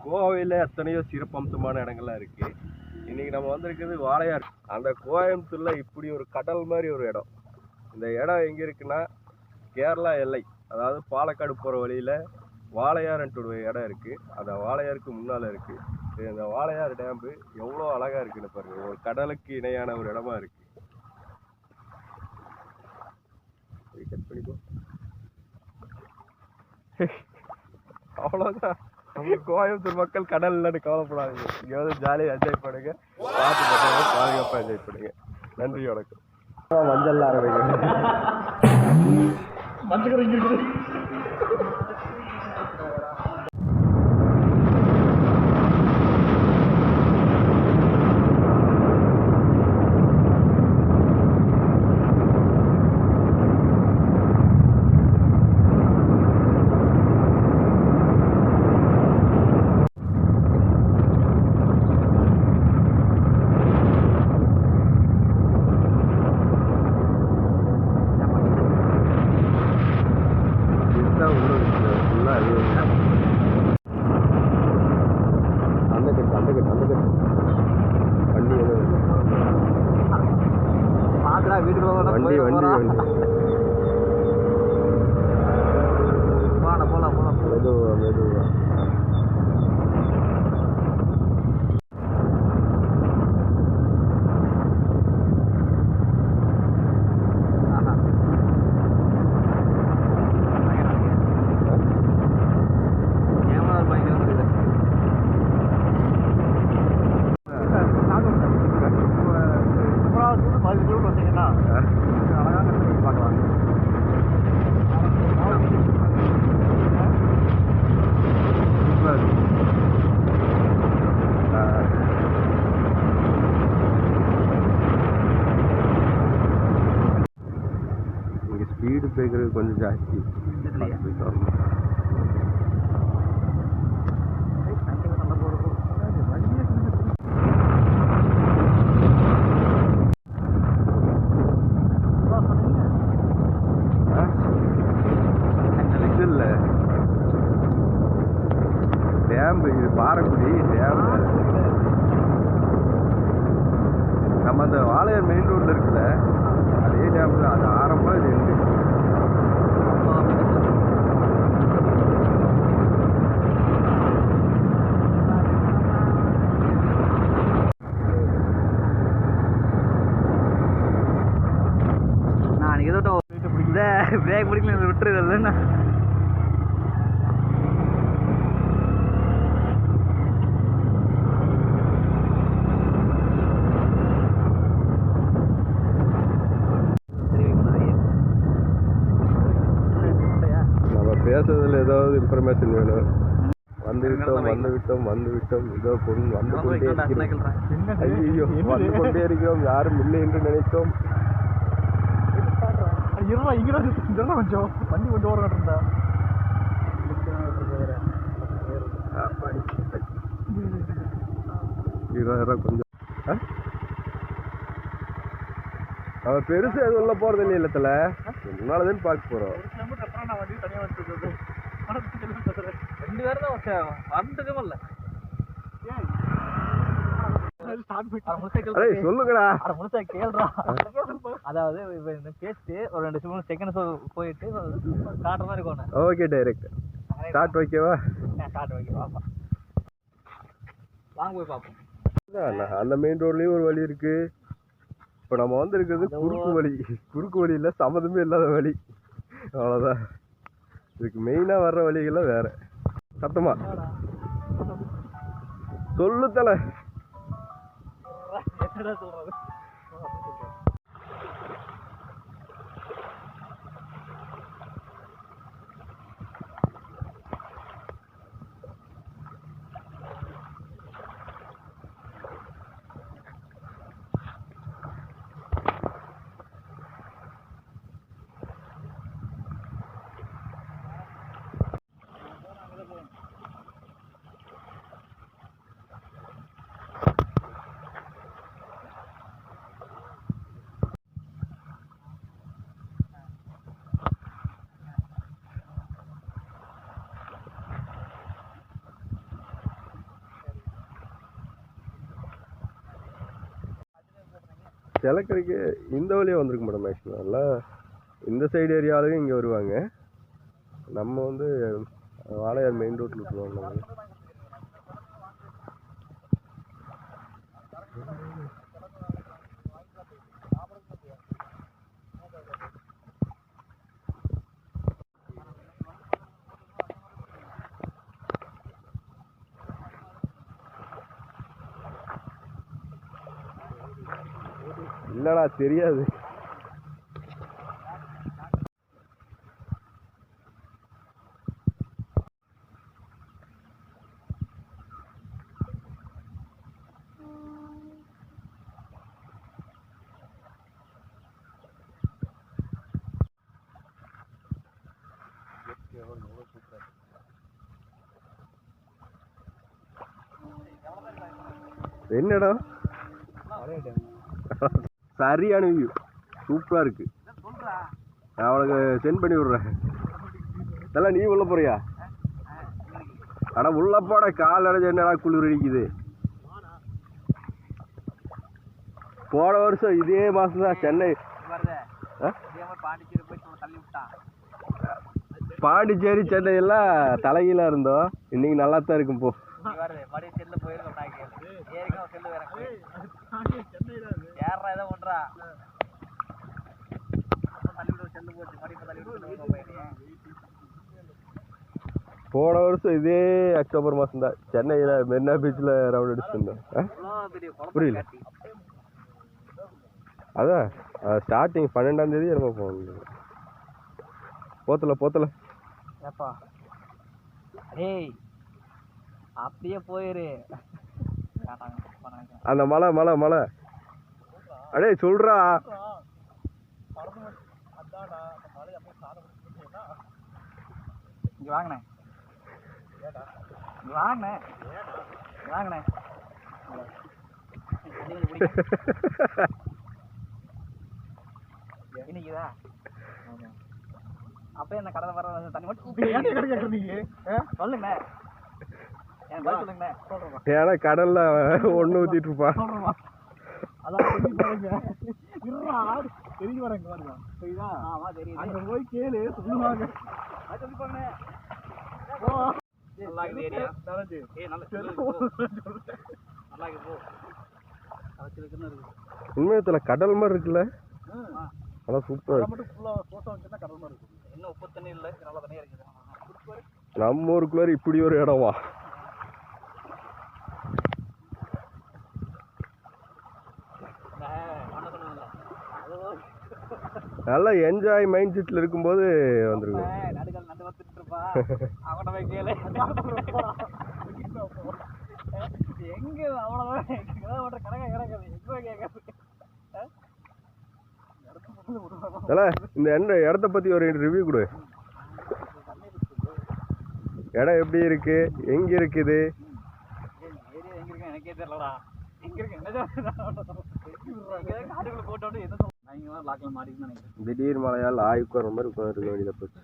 கோவையில் எத்தனையோ சிறப்பம்சமான இடங்கள்லாம் இருக்குது. இன்றைக்கி நம்ம வந்திருக்கிறது வாளையார். அந்த கோயம்புத்தூரில் இப்படி ஒரு கடல் மாதிரி ஒரு இடம். இந்த இடம் எங்கே இருக்குன்னா கேரளா எல்லை, அதாவது பாலக்காடு போகிற வழியில் வாளையார்ன்ட்டு ஒரு இடம் இருக்குது. அந்த வாளையாருக்கு முன்னால் இருக்குது. இந்த வாளையார் டேம்பு எவ்வளோ அழகாக இருக்குன்னு பாருங்கள். ஒரு கடலுக்கு இணையான ஒரு இடமா இருக்குது. அவ்வளோதான். கோயம்புத்தூர் மக்கள் கடல் இல்லைன்னு கவலைப்படாதீங்க. இங்கே வந்து ஜாலியாக என்ஜாய் பண்ணுங்க, பார்த்து பண்ணுங்க, பாதுகாப்பாக என்ஜாய் பண்ணுங்க. நன்றி, வணக்கம். மஞ்சள் ஆரம்பிங்க. வண்டி வண்டி வண்டி மெதுவா மெதுவா. ஸ்பீடு பிரேக்கர் கொஞ்சம் ஜாஸ்தி. இது இல்லை டேம்பு, இது பாறைக்குடி டேம். நம்ம அந்த வாளையார் மெயின் ரோட்ல இருக்குல்ல, அதே டேம் தான். அது ஆரம்பம், இது எண்டு. நான் ஏதோ பிரேக் பிடிக்கல, விட்டுறது இல்லைன்னா பேசுறதுல ஏதாவது இன்ஃபர்மேஷன் வேணும். வந்துவிட்டோம் வந்துவிட்டோம் வந்துவிட்டோம், இதோ பொண்ணு வந்து கொண்டே இருக்கிறோம். ஐயோ, வந்து கொண்டே இருக்கிறோம், யாரும் இல்லை என்று நினைத்தோம். கொஞ்சம் வண்டி கொஞ்சம் ஓரம் இருந்தா கொஞ்சம் அவன் பெருசு அது உள்ள போறது இல்லை. இல்லத்துல முன்னாலதான் பார்க்க போறோம். 2 பேர் தான் வந்துக்கவே இல்லை. சொல்லுங்கடா, கேள்றா. அதாவது பேசிட்டு ஒரு 2 செகண்ட் போயிட்டு காட்டுற மாதிரி இருக்கணும். ஓகே, டைரக்ட் ஸ்டார்ட் வைக்கவா? ஸ்டார்ட் வைக்கவா, வாங்க போய் பார்ப்போம். அந்த மெயின் ரோட்லயும் ஒரு வழி இருக்கு. இப்போ நம்ம வந்திருக்கிறது குறுக்கு வழி. குறுக்கு வழியில் சம்மந்தமே இல்லாத வழி, அவ்வளோதான். இதுக்கு மெயினாக வர்ற வழிகள்லாம் வேற. சத்தமா சொல்லு தலை. சொல்றது சிலக்கரைக்கு இந்த வழியாக வந்திருக்க மேடம் மேக்ஸிமம் எல்லாம் இந்த சைடு ஏரியாவிலையும் இங்கே வருவாங்க. நம்ம வந்து வாழையார் மெயின் ரோட்டில் விட்டுருவாங்க. இல்லடா தெரியாது. என்னடா சரியான வியூ, சூப்பரா இருக்கு. நான் அவனுக்கு சென்ட் பண்ணி விடுறேன். இதெல்லாம் நீ உள்ள போறியா? அட உள்ள போட, கால் அடைஞ்ச என்னடா குளிர் அடிக்குது. போன வருஷம் இதே மாசம் தான் சென்னை பாண்டிச்சேரி சென்னை எல்லாம் தலைகீழா இருந்தோம். இன்னைக்கு நல்லா தான் இருக்கும். போ போன வருஷம் இதே அக்டோபர் மாசம் தான் சென்னையில மெரினா பீச்ல ரவுண்ட் அடிச்சுட்டு இருந்தோம். புரியல, அதான் ஸ்டார்டிங் 12ஆம் தேதி நம்ம போகணும். போத்தல அப்படியே போயிரு. அந்த மலை அடே சொல்றா. இங்க வாங்கண்ணே. இன்னைக்குதா அப்பயே என்ன கடலை வர தண்ணி மட்டும் சொல்லுங்கண்ணே. ஏன்னா கடல்ல ஒண்ணு ஊத்திட்டு இருப்பா. போய் கேளு, சொல்லுவாங்க. உண்மையத்துல கடல் மாதிரி இருக்குல்ல, அதான் சூப்பர். இன்னும் உப்பு தண்ணி இல்லை, நல்ல தண்ணியா இருக்குது. நம்ம ஊருக்குள்ள இப்படி ஒரு இடமா? நல்லா என்ஜாய் மைண்ட் செட்ல இருக்கும்போது வந்துருங்க. எங்க அவ்வளவுதான் இந்த இடத்த பத்தி ஒரு ரிவ்யூ கொடு. இடம் எப்படி இருக்கு, எங்க இருக்குது? எனக்கே தெரியலடா. திடீர் மழையால் ஆய்வுக்கு வர மாதிரி உட்காந்துருக்க வேண்டியதை போச்சு.